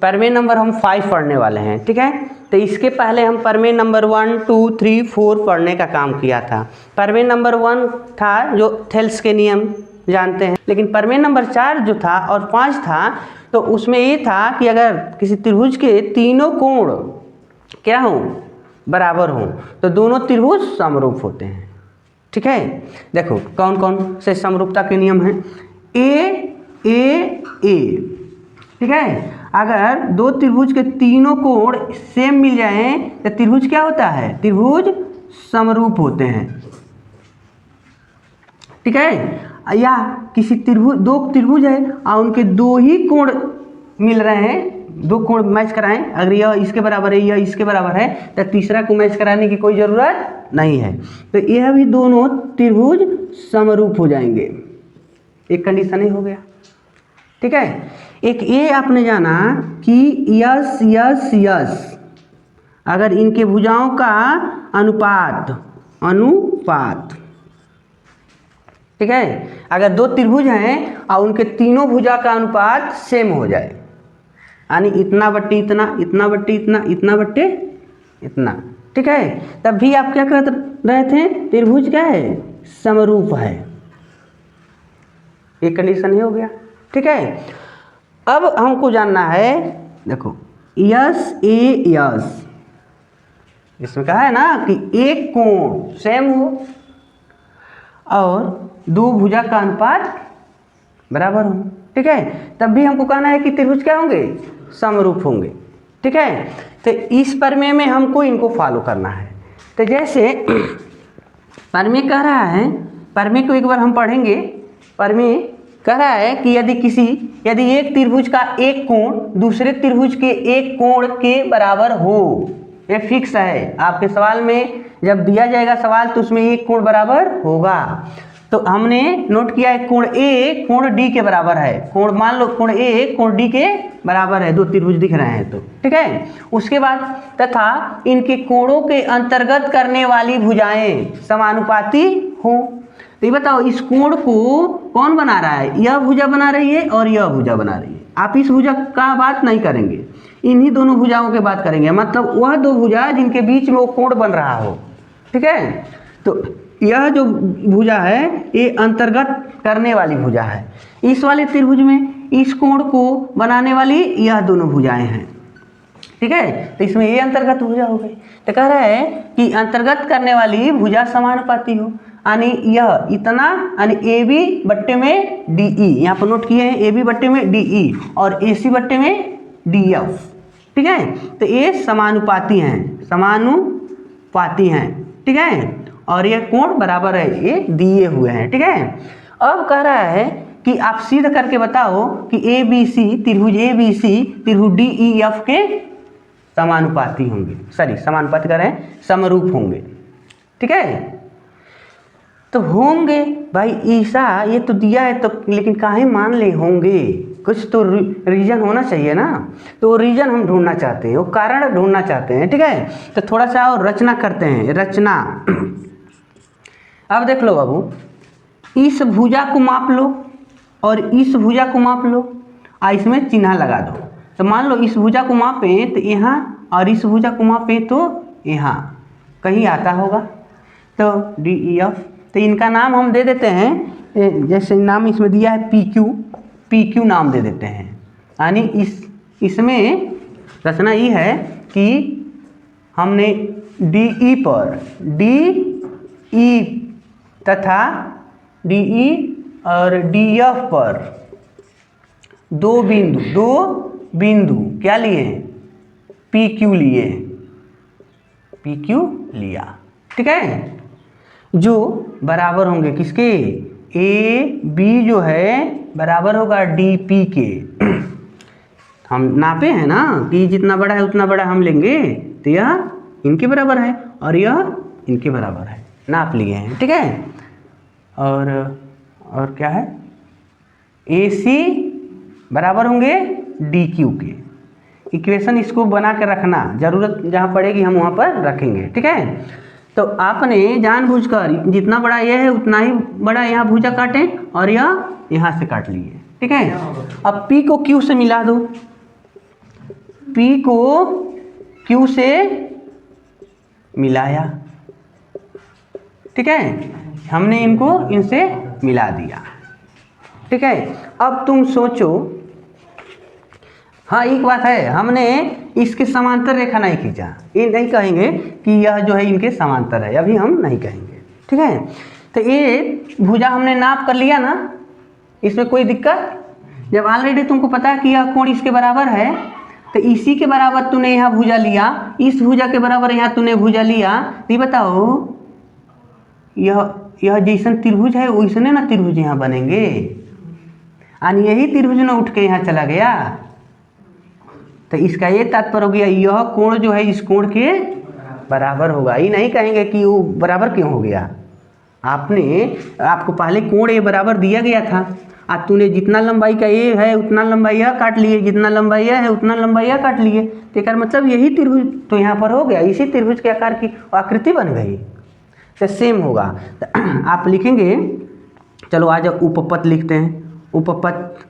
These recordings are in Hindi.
प्रमेय नंबर हम 5 पढ़ने वाले हैं, ठीक है। तो इसके पहले हम प्रमेय नंबर 1, 2, 3, 4 पढ़ने का काम किया था। प्रमेय नंबर 1 था जो थेल्स के नियम जानते हैं, लेकिन प्रमेय नंबर 4 जो था और 5 था, तो उसमें ये था कि अगर किसी त्रिभुज के तीनों कोण क्या हों, बराबर हों, तो दोनों त्रिभुज समरूप होते हैं, ठीक है। देखो कौन कौन से समरूपता के नियम हैं। ए, ठीक है। अगर दो त्रिभुज के तीनों कोण सेम मिल जाएं तो त्रिभुज क्या होता है, त्रिभुज समरूप होते हैं, ठीक है। या किसी त्रिभुज, दो त्रिभुज है और उनके दो ही कोण मिल रहे हैं, दो कोण मैच कराएं, अगर यह इसके बराबर है यह इसके बराबर है, तो तीसरा को मैच कराने की कोई ज़रूरत नहीं है, तो यह भी दोनों त्रिभुज समरूप हो जाएंगे। एक कंडीशन ही हो गया, ठीक है। एक ये आपने जाना कि यस यस यस, अगर इनके भुजाओं का अनुपात ठीक है, अगर दो त्रिभुज हैं और उनके तीनों भुजा का अनुपात सेम हो जाए, यानी इतना बट्टे इतना, इतना बट्टे इतना, इतना बट्टे इतना, ठीक है, तब भी आप क्या कर रहे थे, त्रिभुज क्या है, समरूप है। एक कंडीशन ही हो गया, ठीक है। अब हमको जानना है, देखो यस ए यस, इसमें कहा है ना कि एक कोण सेम हो और दो भुजा का अनुपात बराबर हो, ठीक है, तब भी हमको कहना है कि त्रिभुज क्या होंगे, समरूप होंगे, ठीक है। तो इस प्रमेय में हमको इनको फॉलो करना है। तो जैसे प्रमेय कह रहा है, प्रमेय को एक बार हम पढ़ेंगे। प्रमेय कह रहा है कि यदि एक त्रिभुज का एक कोण दूसरे त्रिभुज के एक कोण के बराबर हो, ये फिक्स है। आपके सवाल में जब दिया जाएगा सवाल तो उसमें एक कोण बराबर होगा। तो हमने नोट किया है कोण ए कोण डी के बराबर है, कोण मान लो कोण ए कोण डी के बराबर है, दो त्रिभुज दिख रहे हैं तो, ठीक है। उसके बाद तथा इनके कोणों के अंतर्गत करने वाली भुजाएं समानुपाती हो। तो ये बताओ इस कोण को कौन बना रहा है, यह भुजा बना रही है और यह भुजा बना रही है। आप इस भुजा का बात नहीं करेंगे, इन्हीं दोनों भुजाओं की बात करेंगे, मतलब वह दो भुजा जिनके बीच में वो कोण बन रहा हो, ठीक है। तो यह जो भुजा है ये अंतर्गत करने वाली भुजा है। इस वाले त्रिभुज में इस कोण को बनाने वाली यह दोनों भुजाएं हैं, ठीक है। तो इसमें ये अंतर्गत भुजा हो गई। तो कह रहा है कि अंतर्गत करने वाली भुजा समानुपाती हो, यानी यह इतना, यानी ए बी बट्टे में डी ई, यहाँ पर नोट किए हैं ए बी बट्टे में डी ई और ए सी बट्टे में डी एफ, ठीक है। तो ये समानुपाती हैं, ठीक है, और ये कोण बराबर है, ये दिए हुए हैं, ठीक है। अब कह रहा है कि आप सिद्ध करके बताओ कि ए बी सी त्रिभुज डी ई एफ के समानुपाती होंगे, समानुपाती कर रहे हैं, समरूप होंगे, ठीक है। तो होंगे भाई ईसा, ये तो दिया है तो, लेकिन काहे मान ले होंगे, कुछ तो रीजन होना चाहिए ना। तो वो रीजन हम ढूंढना चाहते हैं, वो कारण ढूंढना चाहते हैं, ठीक है। तो थोड़ा सा और रचना करते हैं, रचना। अब देख लो बाबू, इस भुजा को माप लो और इस भुजा को माप लो, इसमें चिन्ह लगा दो। तो मान लो इस भुजा को मापें तो यहाँ, और इस भुजा को मापें तो यहाँ कहीं आता होगा, तो डी ई एफ। तो इनका नाम हम दे देते हैं, जैसे नाम इसमें दिया है पी क्यू नाम दे देते हैं। यानी इसमें रचना ये है कि हमने डी ई पर डी ई तथा डी ई और डी एफ पर दो बिंदु क्या लिए, पी क्यू लिया, ठीक है, जो बराबर होंगे किसके, ए बी जो है बराबर होगा डी पी के। हम नापे हैं ना कि जितना बड़ा है उतना बड़ा हम लेंगे, तो यह इनके बराबर है और यह इनके बराबर है, नाप लिए हैं, ठीक है। और क्या है, ए सी बराबर होंगे डी क्यू के। इक्वेशन इसको बना के रखना, ज़रूरत जहाँ पड़ेगी हम वहाँ पर रखेंगे, ठीक है। तो आपने जानबूझकर जितना बड़ा यह है उतना ही बड़ा यहाँ भुजा काटें और यह यहाँ से काट लिए, ठीक है। अब P को Q से मिला दो, P को Q से मिलाया, ठीक है, हमने इनको इनसे मिला दिया, ठीक है। अब तुम सोचो, हाँ एक बात है, हमने इसके समांतर रेखा नहीं खींचा, ये नहीं कहेंगे कि यह जो है इनके समांतर है, अभी हम नहीं कहेंगे, ठीक है। तो ये भुजा हमने नाप कर लिया ना, इसमें कोई दिक्कत, जब ऑलरेडी तुमको पता है कि यह कोण इसके बराबर है, तो इसी के बराबर तूने यहाँ भुजा लिया, इस भुजा के बराबर यहाँ तूने भुजा लिया, तो ये बताओ यह जैसन त्रिभुज है वैसने ना त्रिभुज यहाँ बनेंगे, यानी यही त्रिभुज ना उठ के यहाँ चला गया। तो इसका ये तात्पर्य हो गया यह कोण जो है इस कोण के बराबर होगा। ये नहीं कहेंगे कि वो बराबर क्यों हो गया, आपको पहले कोण ए बराबर दिया गया था, आज तूने जितना लंबाई का ए है उतना लंबाई यह काट लिए, जितना लंबाई यह है उतना लंबाई यह काट लिए, तो इसका मतलब यही त्रिभुज तो यहाँ पर हो गया, इसी त्रिभुज के आकार की आकृति बन गई। तो सेम होगा, तो आप लिखेंगे, चलो आज उपपथ लिखते हैं, उपपथ।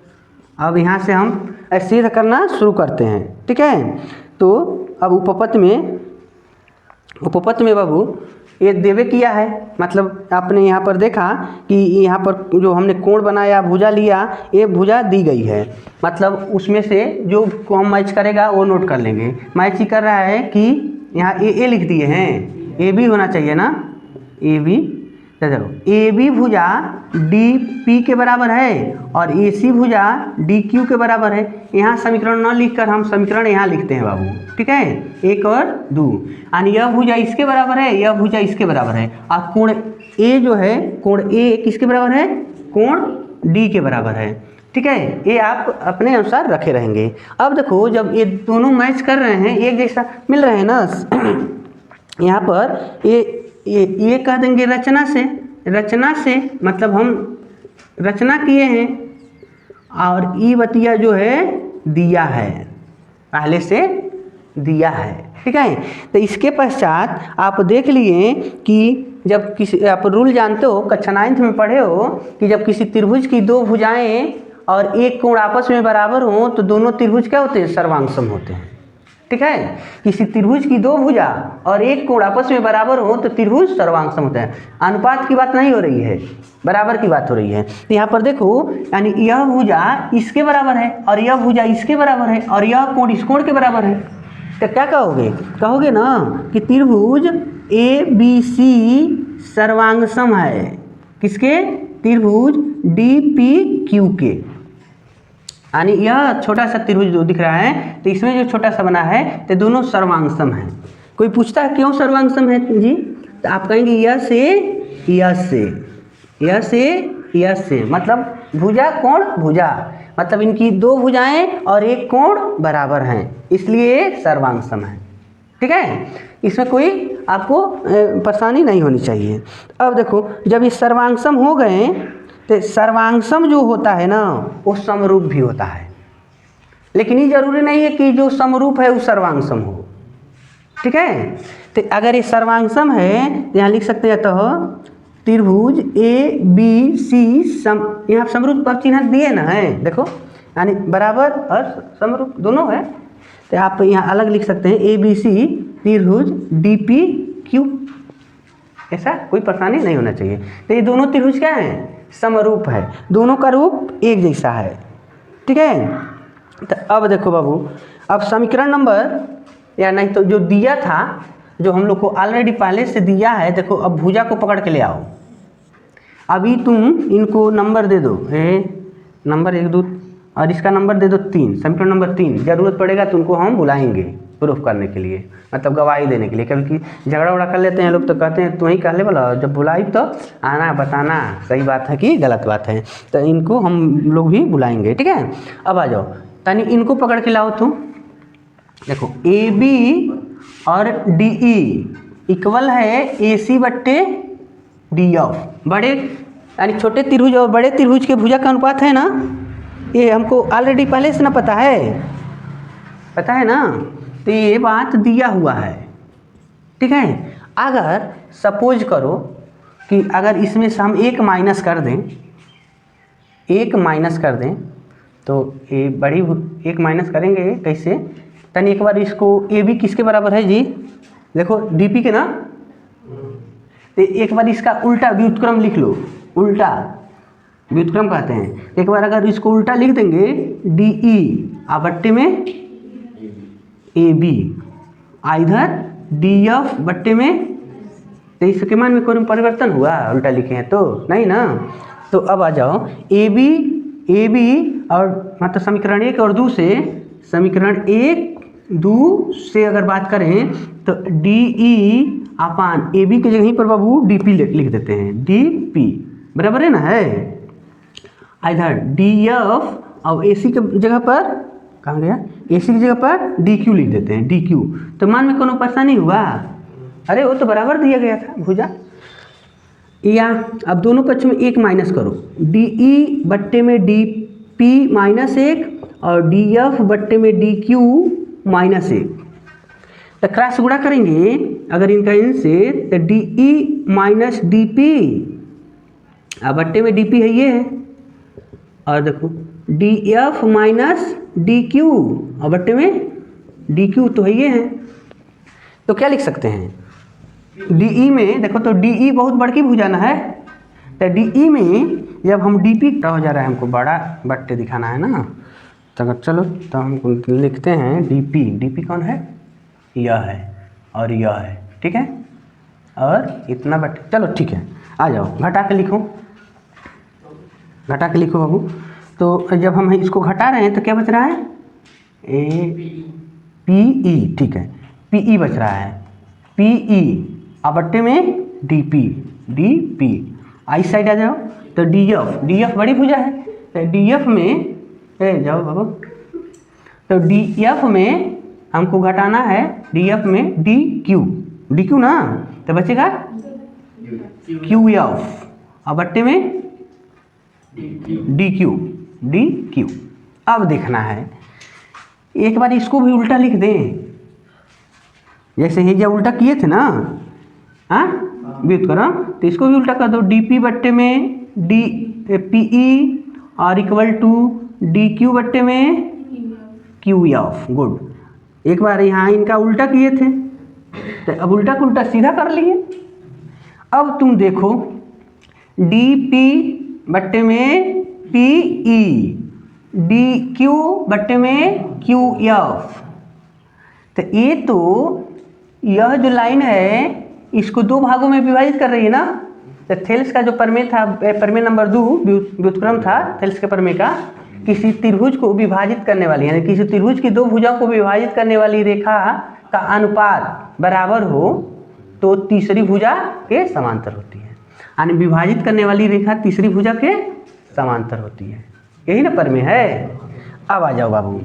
अब यहाँ से हम सिद्ध करना शुरू करते हैं, ठीक है। तो अब उपपथ में बाबू ये देवे किया है, मतलब आपने यहाँ पर देखा कि यहाँ पर जो हमने कोण बनाया, भुजा लिया, ये भुजा दी गई है, मतलब उसमें से जो को हम मैच करेगा वो नोट कर लेंगे। मैच ही कर रहा है कि यहाँ ए लिख दिए हैं, ए बी होना चाहिए ना, ए बी, चलो ए बी भुजा डी पी के बराबर है और ए सी भुजा डी क्यू के बराबर है। यहाँ समीकरण न लिखकर हम समीकरण यहाँ लिखते हैं बाबू, ठीक है, एक और दो, यानी यह भुजा इसके बराबर है, यह भुजा इसके बराबर है, और कोण ए जो है, कोण ए किसके बराबर है, कोण डी के बराबर है, ठीक है। ये आप अपने अनुसार रखे रहेंगे। अब देखो जब ये दोनों मैच कर रहे हैं, एक जैसा मिल रहे हैं ना, यहाँ पर ये कह देंगे रचना से मतलब हम रचना किए हैं, और ई बतिया जो है दिया है, पहले से दिया है, ठीक है। तो इसके पश्चात आप देख लिए कि जब किसी, आप रूल जानते हो, कक्षा 9th में पढ़े हो कि जब किसी त्रिभुज की दो भुजाएं और एक कोण आपस में बराबर हो तो दोनों त्रिभुज क्या होते हैं, सर्वांगसम होते हैं, ठीक है। किसी त्रिभुज की दो भुजा और एक कोण आपस में बराबर हो तो त्रिभुज सर्वांगसम होता है। अनुपात की बात नहीं हो रही है, बराबर की बात हो रही है। तो यहाँ पर देखो, यानी यह भुजा इसके बराबर है और यह भुजा इसके बराबर है और यह कोण इस कोण के बराबर है, तो क्या कहोगे ना कि त्रिभुज ए बी सी सर्वांगसम है, किसके, त्रिभुज डी पी क्यू के, यानी यह छोटा सा त्रिभुज जो दिख रहा है, तो इसमें जो छोटा सा बना है तो दोनों सर्वांगसम है। कोई पूछता है क्यों सर्वांगसम है जी, तो आप कहेंगे यह से मतलब भुजा कोण भुजा, मतलब इनकी दो भुजाएं और एक कोण बराबर हैं, इसलिए सर्वांगसम है, ठीक है। इसमें कोई आपको परेशानी नहीं होनी चाहिए। अब देखो जब ये सर्वांगसम हो गए, तो सर्वांगसम जो होता है ना वो समरूप भी होता है, लेकिन ये जरूरी नहीं है कि जो समरूप है वो सर्वांगसम हो, ठीक है। तो अगर ये सर्वांगसम है तो यहाँ लिख सकते हैं, तो त्रिभुज ए बी सी यहाँ समरूप पर चिन्ह दिए ना है, देखो यानी बराबर और समरूप दोनों है, तो आप यहाँ अलग लिख सकते हैं ए बी सी त्रिभुज डी पी क्यू, ऐसा कोई परेशानी नहीं होना चाहिए। तो ये दोनों त्रिभुज क्या हैं, समरूप है, दोनों का रूप एक जैसा है, ठीक है। तो अब देखो बाबू, अब समीकरण नंबर, या नहीं तो जो दिया था, जो हम लोग को ऑलरेडी पहले से दिया है, देखो अब भुजा को पकड़ के ले आओ, अभी तुम इनको नंबर दे दो, नंबर 1 2 और इसका नंबर दे दो 3, समीकरण नंबर 3, जरूरत पड़ेगा तो उनको हम बुलाएंगे प्रूफ करने के लिए, मतलब गवाही देने के लिए। कभी झगड़ा उड़ा कर लेते हैं लोग तो कहते हैं तुम ही कहले बोला, जब बुलाई तो आना बताना सही बात है कि गलत बात है, तो इनको हम लोग भी बुलाएंगे, ठीक है। अब आ जाओ, तानी इनको पकड़ के लाओ तुम, देखो ए बी और डी ई इक्वल है ए सी बट्टे डी एफ, बड़े यानी छोटे त्रिभुज और बड़े त्रिभुज के भुजा का अनुपात है ना, ये हमको ऑलरेडी पहले से ना पता है ना, तो ये बात दिया हुआ है, ठीक है। अगर सपोज करो कि अगर इसमें से हम एक माइनस कर दें, तो ये बड़ी एक माइनस करेंगे कैसे, तनी एक बार इसको ए बी किसके बराबर है जी, देखो डी पी के ना, तो एक बार इसका उल्टा व्युत्क्रम लिख लो, उल्टा व्युत्क्रम कहते हैं। एक बार अगर इसको उल्टा लिख देंगे डी ई बट्टे में ए बी, इधर डी एफ बट्टे में, तो इसके मान में कोई परिवर्तन हुआ उल्टा लिखे हैं तो नहीं ना। तो अब आ जाओ ए बी और मतलब समीकरण 1 और 2 से, समीकरण 1-2 से अगर बात करें तो D E upon A B के जगह पर बाबू डी पी लिख देते हैं, डी पी बराबर है ना, है इधर डी एफ और ए सी के जगह पर, कहाँ गया, ए सी की जगह पर डी क्यू लिख देते हैं, डी क्यू। तो मान में कोनो परेशानी हुआ, अरे वो तो बराबर दिया गया था भुजा। या अब दोनों पक्ष में 1 माइनस करो, डी ई बट्टे में डी पी -1 और डी एफ बट्टे में डी क्यू -1। तो क्रॉस गुणा करेंगे अगर इनका इनसे, तो D E minus D P, अब बट्टे में डी पी है ये है, और देखो D F minus D Q और बट्टे में डी क्यू तो है ये है। तो क्या लिख सकते हैं, डी ई में देखो, तो डी ई बहुत बड़की भुजाना है, तो डी ई में जब हम डी पी हो जा रहा है, हमको बड़ा बट्टे दिखाना है ना, तो चलो तो हम लिखते हैं डी पी। डी पी कौन है, यह है और यह है, ठीक है, और इतना बट्टे, चलो ठीक है, आ जाओ घटा के लिखो, घटा के लिखो बाबू। तो जब हम इसको घटा रहे हैं तो क्या बच रहा है, ए पी ई, ठीक है, पी ई बच रहा है, पी ई अब बट्टे में डी पी, आई साइड आ जाओ, तो डी एफ बड़ी भुजा है, तो डी एफ में जाओ बाबू, तो डी एफ में हमको घटाना है, डी एफ में डी क्यू ना, तो बचेगा क्यू एफ अब बट्टे में डी क्यू। अब देखना है, एक बार इसको भी उल्टा लिख दें, जैसे ही जब उल्टा किए थे ना, हाँ व्युत्क्रम, तो इसको भी उल्टा कर दो, डी पी बट्टे में डी पी ई और इक्वल टू डी क्यू बट्टे में क्यू एफ। गुड, एक बार यहाँ इनका उल्टा किए थे, तो अब उल्टा को उल्टा सीधा कर लिए। अब तुम देखो डी पी बट्टे में पी ई, डी क्यू बट्टे में क्यू एफ, तो ये तो यह जो लाइन है इसको 2 भागों में विभाजित कर रही है ना। तो थेल्स का जो प्रमेय था, प्रमेय नंबर 2 व्युत्क्रम था थेल्स के प्रमेय का, किसी त्रिभुज को विभाजित करने वाली, यानी किसी त्रिभुज की 2 भुजाओं को विभाजित करने वाली रेखा का अनुपात बराबर हो तो तीसरी भुजा के समांतर होती है, यानी विभाजित करने वाली रेखा तीसरी भुजा के समांतर होती है, यही ना प्रमेय है। अब आ जाओ बाबू,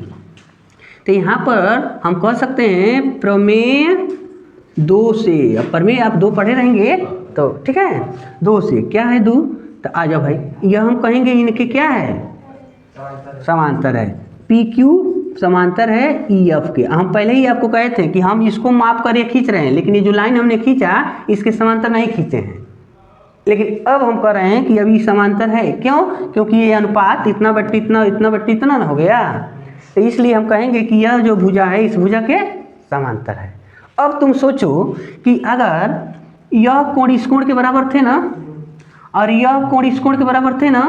तो यहाँ पर हम कह सकते हैं प्रमेय 2 से, अब प्रमेय आप 2 पढ़े रहेंगे तो ठीक है, 2 से क्या है 2, तो आ जाओ भाई, यह हम कहेंगे इनके क्या है, समांतर है, पी क्यू समांतर है ई एफ के। हम पहले ही आपको कहे थे कि हम इसको माप कर खींच रहे हैं, लेकिन ये जो लाइन हमने खींचा इसके समांतर नहीं खींचे हैं, लेकिन अब हम कह रहे हैं कि अभी समांतर है। क्यों, क्योंकि ये अनुपात इतना बट्टी इतना, इतना बट्टी इतना ना हो गया, तो इसलिए हम कहेंगे कि यह जो भुजा है इस भुजा के समांतर है। अब तुम सोचो कि अगर यह कोण इस कोण के बराबर थे ना, और यह कोण इस कोण के बराबर थे ना,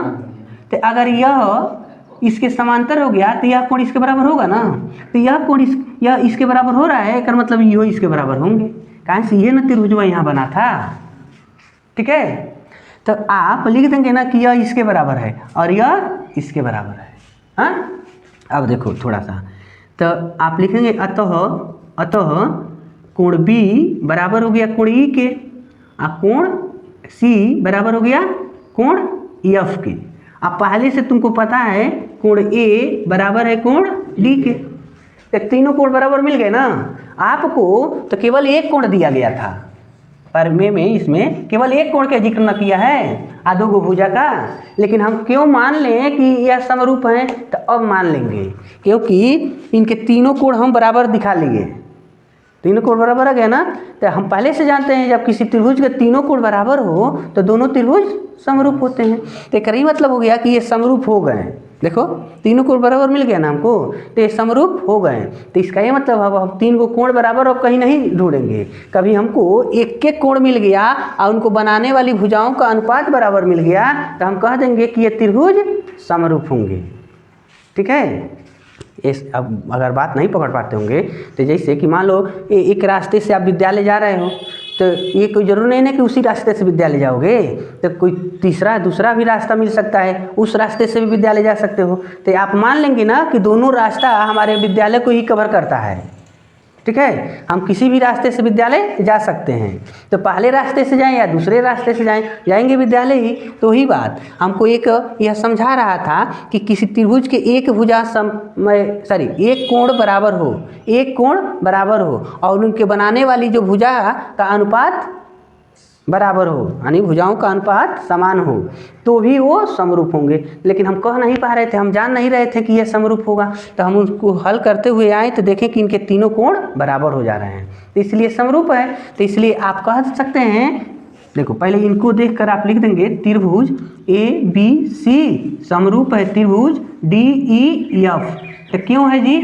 तो अगर यह इसके समांतर हो गया तो यह कोण इसके बराबर होगा ना, तो यह कोण यह इसके बराबर हो रहा है, कर मतलब यो इसके बराबर होंगे, कहाँ से ये ना त्रिभुजवा यहाँ बना था, ठीक है। तो आप लिख देंगे ना कि यह इसके बराबर है और यह इसके बराबर है। हाँ, अब देखो थोड़ा सा, तो आप लिखेंगे अतः कोण B बराबर हो गया कोण E के, और कोण C बराबर हो गया कोण F के। अब पहले से तुमको पता है कोण A बराबर है कोण D के, तो तीनों कोण बराबर मिल गए ना आपको। तो केवल एक कोण दिया गया था प्रमेय में, इसमें केवल एक कोण का जिक्र न किया है आधो गो भुजा का, लेकिन हम क्यों मान लें कि यह समरूप हैं, तो अब मान लेंगे क्योंकि इनके तीनों कोण हम बराबर दिखा लिए, तीनों कोण बराबर आ गया ना। तो हम पहले से जानते हैं जब किसी त्रिभुज के तीनों कोण बराबर हो तो दोनों त्रिभुज समरूप होते हैं। तो करीब मतलब हो गया कि ये समरूप हो गए। देखो तीनों कोण बराबर मिल गया ना हमको, तो ये समरूप हो गए। तो इसका ये मतलब अब हम तीन को कोण बराबर अब कहीं नहीं ढूंढेंगे, कभी हमको एक एक कोण मिल गया और उनको बनाने वाली भुजाओं का अनुपात बराबर मिल गया तो हम कह देंगे कि ये त्रिभुज समरूप होंगे। ठीक है। इस अब अगर बात नहीं पकड़ पाते होंगे तो जैसे कि मान लो एक रास्ते से आप विद्यालय जा रहे हो, तो ये कोई जरूर नहीं है कि उसी रास्ते से विद्यालय जाओगे, तो कोई दूसरा भी रास्ता मिल सकता है, उस रास्ते से भी विद्यालय जा सकते हो। तो आप मान लेंगे ना कि दोनों रास्ता हमारे विद्यालय को ही कवर करता है। ठीक है, हम किसी भी रास्ते से विद्यालय जा सकते हैं, तो पहले रास्ते से जाएं या दूसरे रास्ते से जाएंगे विद्यालय ही। तो ही बात हमको एक यह समझा रहा था कि किसी त्रिभुज के एक भुजा एक कोण बराबर हो और उनके बनाने वाली जो भुजा का अनुपात बराबर हो, यानी भुजाओं का अनुपात समान हो, तो भी वो समरूप होंगे। लेकिन हम कह नहीं पा रहे थे, हम जान नहीं रहे थे कि यह समरूप होगा, तो हम उसको हल करते हुए आए तो देखें कि इनके तीनों कोण बराबर हो जा रहे हैं, तो इसलिए समरूप है। तो इसलिए आप कह सकते हैं, देखो पहले इनको देखकर आप लिख देंगे त्रिभुज ABC समरूप है त्रिभुज DEF। तो क्यों है जी?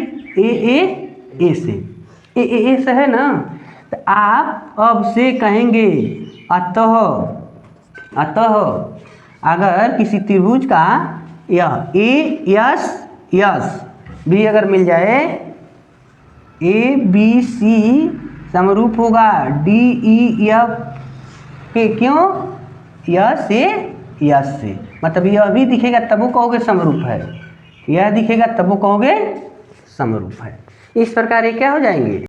A से है ना। तो आप अब से कहेंगे अतः अगर किसी त्रिभुज का यह AS भी अगर मिल जाए, ABC समरूप होगा DEF के। क्यों? यह से मतलब यह भी दिखेगा तब वो कहोगे समरूप है, यह दिखेगा तब वो कहोगे समरूप है। इस प्रकार ये क्या हो जाएंगे?